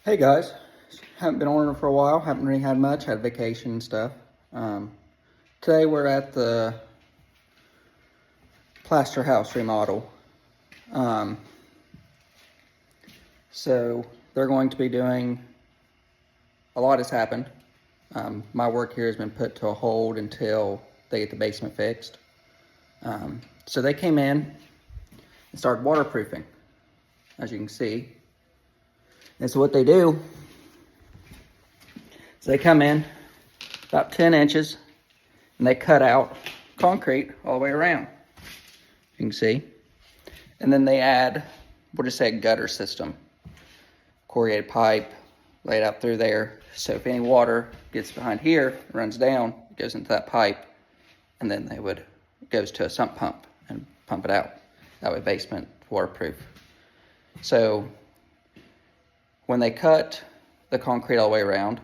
Hey guys, haven't been on it for a while, haven't really had much, had vacation and stuff. Today we're at the plaster house remodel. Um, so they're going to be doing, a lot has happened. My work here has been put to a hold until they get the basement fixed. So they came in and started waterproofing, as you can see. And so what they do, is they come in about 10 inches and they cut out concrete all the way around, you can see. And then they add, we'll just say a gutter system, corrugated pipe laid out through there. So if any water gets behind here, runs down, it goes into that pipe, and then it goes to a sump pump and pump it out. That way basement waterproof. So when they cut the concrete all the way around,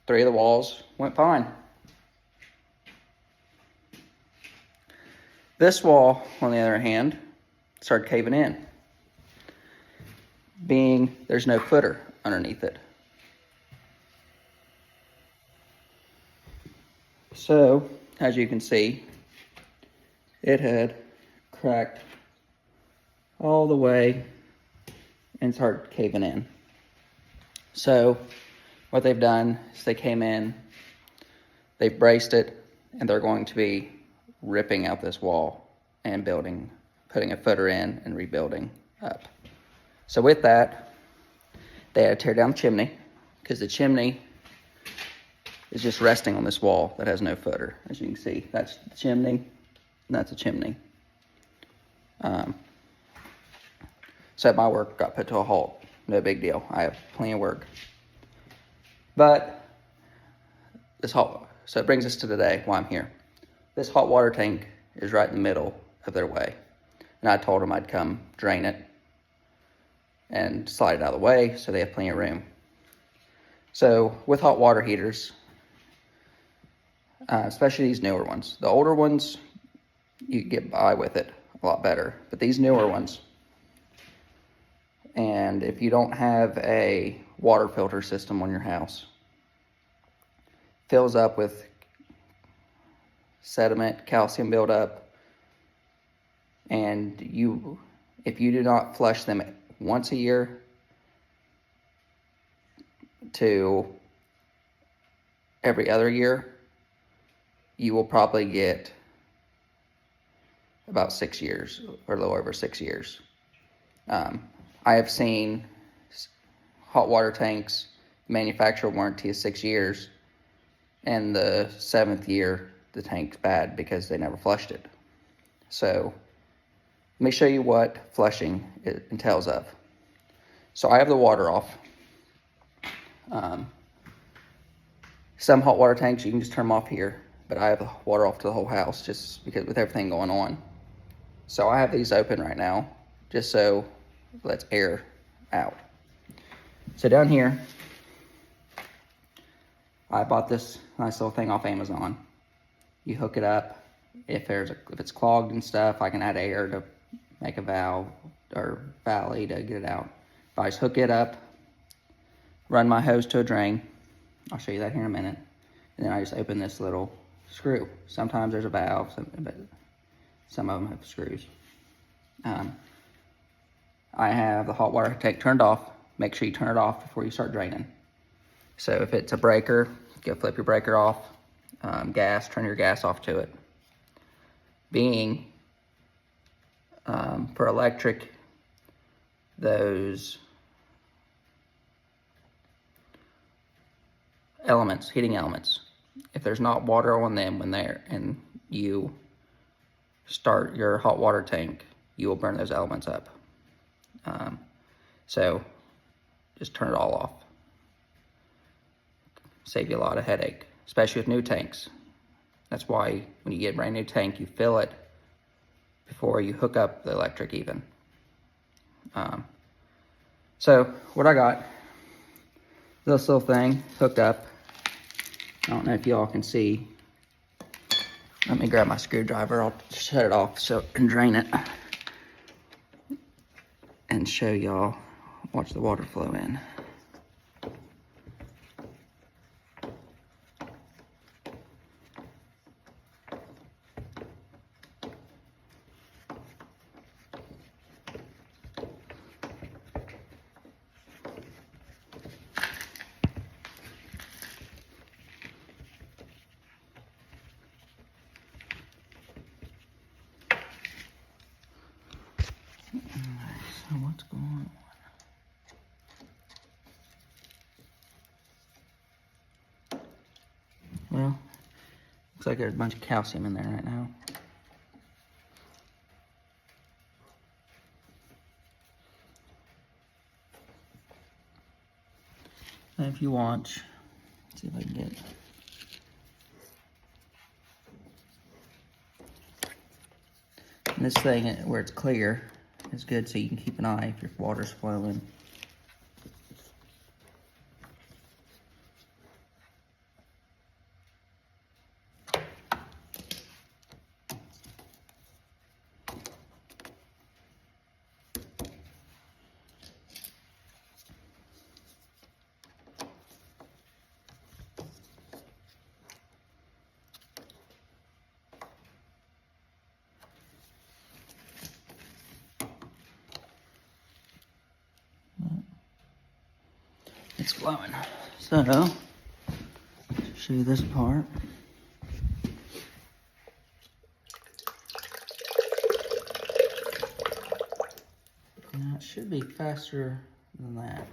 3 of the walls went fine. This wall, on the other hand, started caving in, being there's no footer underneath it. So, as you can see, it had cracked all the way and started caving in. So, what they've done is they came in, they've braced it, and they're going to be ripping out this wall and putting a footer in and rebuilding up. So with that, they had to tear down the chimney, because the chimney is just resting on this wall that has no footer. As you can see, that's the chimney, and that's a chimney. So my work got put to a halt. No big deal. I have plenty of work. But so it brings us to today, why I'm here. This hot water tank is right in the middle of their way. And I told them I'd come drain it and slide it out of the way so they have plenty of room. So with hot water heaters, especially these newer ones, the older ones, you get by with it a lot better. But these newer ones, and if you don't have a water filter system on your house, fills up with sediment, calcium buildup, and if you do not flush them once a year to every other year, you will probably get about 6 years or a little over 6 years. I have seen hot water tanks, manufacturer warranty is 6 years, and the 7th year the tank's bad because they never flushed it. So let me show you what flushing it entails of. So I have the water off. Some hot water tanks you can just turn them off here, but I have the water off to the whole house just because with everything going on. So I have these open right now just so it lets air out. So down here, I bought this nice little thing off Amazon. You hook it up. If it's clogged and stuff, I can add air to make a valve or valley to get it out. If I just hook it up, run my hose to a drain, I'll show you that here in a minute, and then I just open this little screw. Sometimes there's a valve, but some of them have screws. I have the hot water tank turned off. Make sure you turn it off before you start draining. So if it's a breaker, go flip your breaker off. Gas, turn your gas off to it. For electric, those elements, heating elements, if there's not water on them and you start your hot water tank, you will burn those elements up. So just turn it all off. Save you a lot of headache, especially with new tanks. That's why when you get a brand new tank, you fill it before you hook up the electric even. So what I got, this little thing hooked up. I don't know if y'all can see. Let me grab my screwdriver. I'll shut it off so it can drain it and show y'all. Watch the water flow in. Looks like there's a bunch of calcium in there right now. And if you want, let's see if I can get. And this thing, where it's clear, is good so you can keep an eye if your water's flowing. It's flowing. So, show you this part. Now it should be faster than that,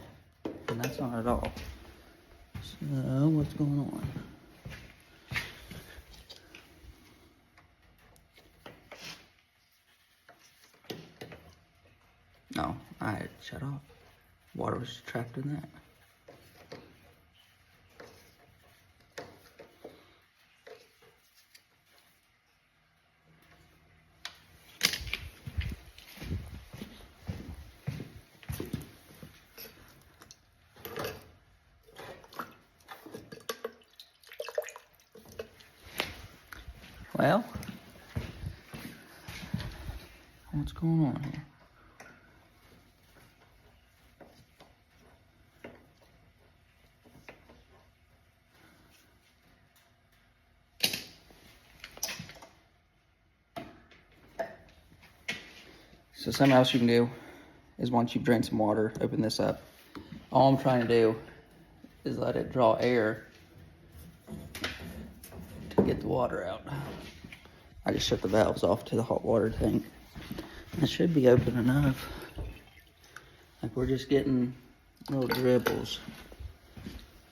and that's not at all. So, what's going on? No, I had it shut off. Water was trapped in that. Well, what's going on here? So something else you can do is once you've drained some water, open this up. All I'm trying to do is let it draw air to get the water out. I just shut the valves off to the hot water tank. It should be open enough. Like we're just getting little dribbles.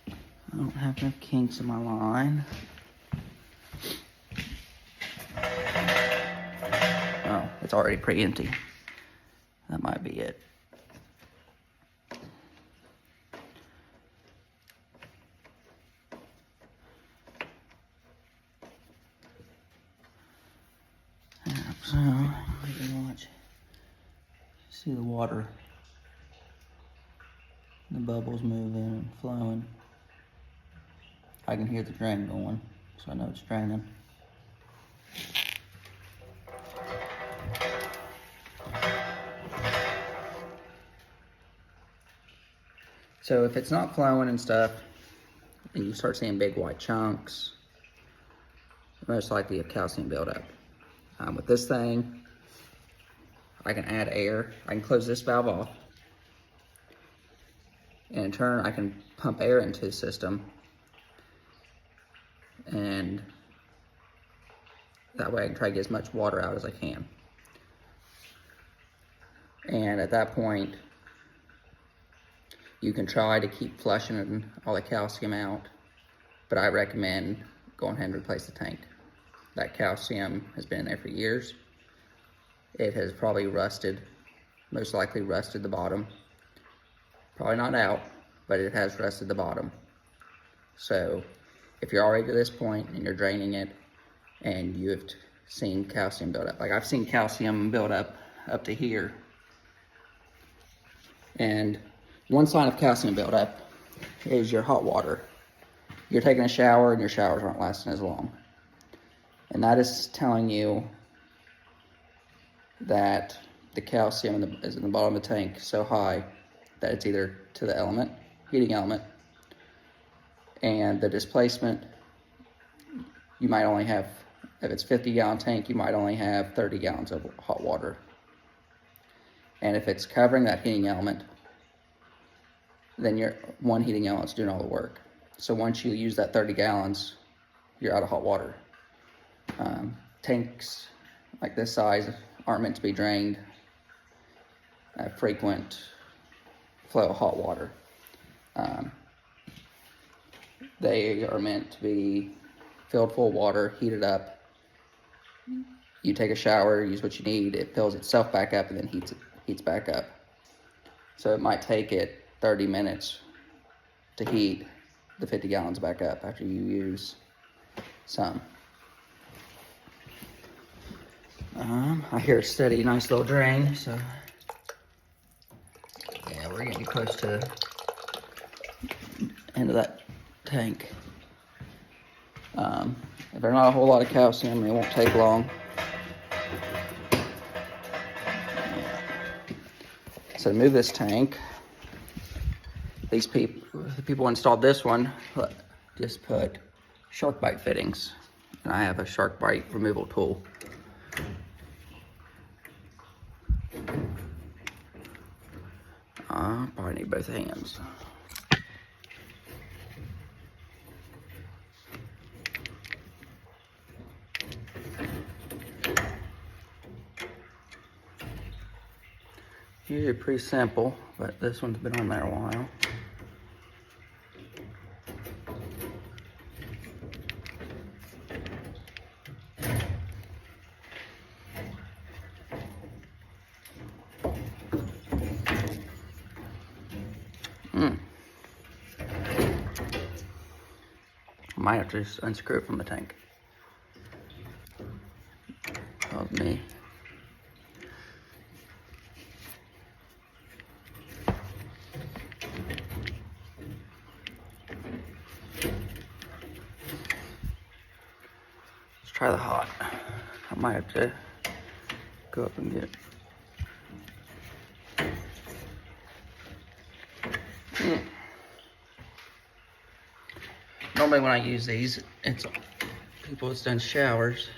I don't have enough kinks in my line. Oh, it's already pretty empty. That might be it. So, you can watch. See the water. The bubbles moving and flowing. I can hear the drain going, so I know it's draining. So if it's not flowing and stuff, and you start seeing big white chunks, most likely you have calcium buildup. With this thing, I can add air. I can close this valve off. And in turn, I can pump air into the system. And that way I can try to get as much water out as I can. And at that point, you can try to keep flushing all the calcium out, but I recommend going ahead and replace the tank. That calcium has been in there for years. It has probably rusted, most likely rusted the bottom. Probably not out, but it has rusted the bottom. So if you're already to this point and you're draining it and you have seen calcium build up, like I've seen calcium build up to here. And one sign of calcium buildup is your hot water. You're taking a shower and your showers aren't lasting as long. And that is telling you that the calcium is in the bottom of the tank so high that it's either to the element, heating element, and the displacement, you might only have, if it's 50-gallon tank, you might only have 30 gallons of hot water. And if it's covering that heating element, then your one heating element's doing all the work. So once you use that 30 gallons, you're out of hot water. Tanks like this size aren't meant to be drained at frequent flow of hot water. They are meant to be filled full of water, heat it up. You take a shower, use what you need, it fills itself back up and then heats back up. So it might take it 30 minutes to heat the 50 gallons back up after you use some. I hear a steady, nice little drain, so yeah, we're getting close to the end of that tank. If there's not a whole lot of calcium, it won't take long. So to move this tank, the people who installed this one just put shark bite fittings, and I have a shark bite removal tool. Probably need both hands. Usually pretty simple, but this one's been on there a while. I might have to just unscrew it from the tank. That was me. Let's try the hot. I might have to go up and get. Normally when I use these, it's people that's done showers.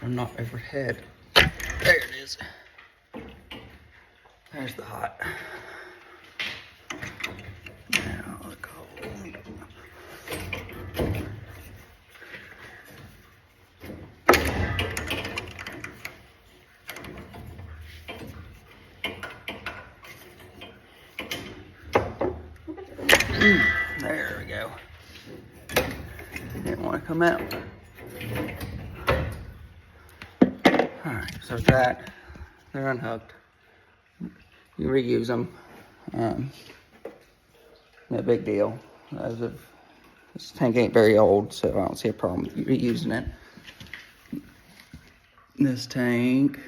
I'm not overhead. There it is. There's the hot. Now the cold. There we go. Didn't want to come out. Alright, so that, they're unhooked. You reuse them. No big deal. As of, this tank ain't very old, so I don't see a problem with reusing it. This tank.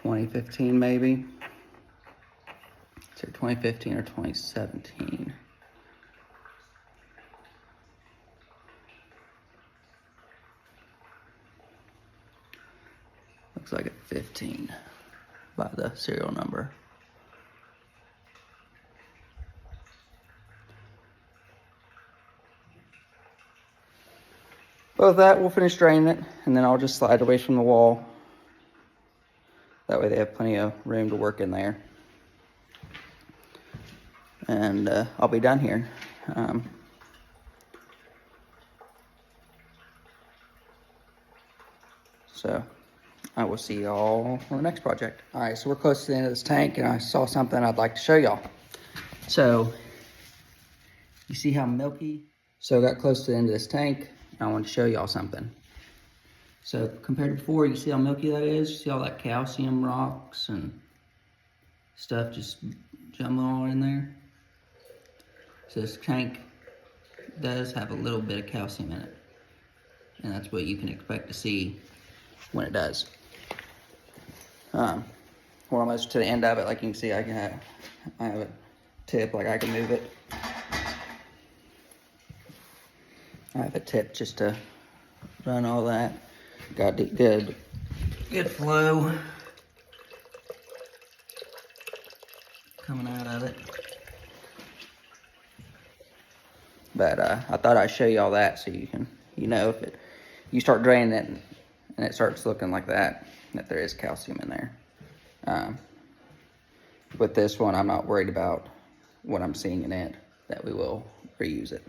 2015 maybe. So 2015 or 2017. Looks like a 15 by the serial number. Both that, we'll finish draining it, and then I'll just slide it away from the wall. That way they have plenty of room to work in there. And I'll be done here. So I will see y'all on the next project. All right, so we're close to the end of this tank, and I saw something I'd like to show y'all. So you see how milky? So I got close to the end of this tank, and I want to show y'all something. So compared to before, you see how milky that is? You see all that calcium rocks and stuff just jumbling all in there? So this tank does have a little bit of calcium in it. And that's what you can expect to see when it does. We're almost to the end of it. Like you can see, I have a tip, like I can move it. I have a tip just to run all that. Got good flow coming out of it. But I thought I'd show you all that so you know if you start draining it and it starts looking like that there is calcium in there. With this one, I'm not worried about what I'm seeing in it, that we will reuse it.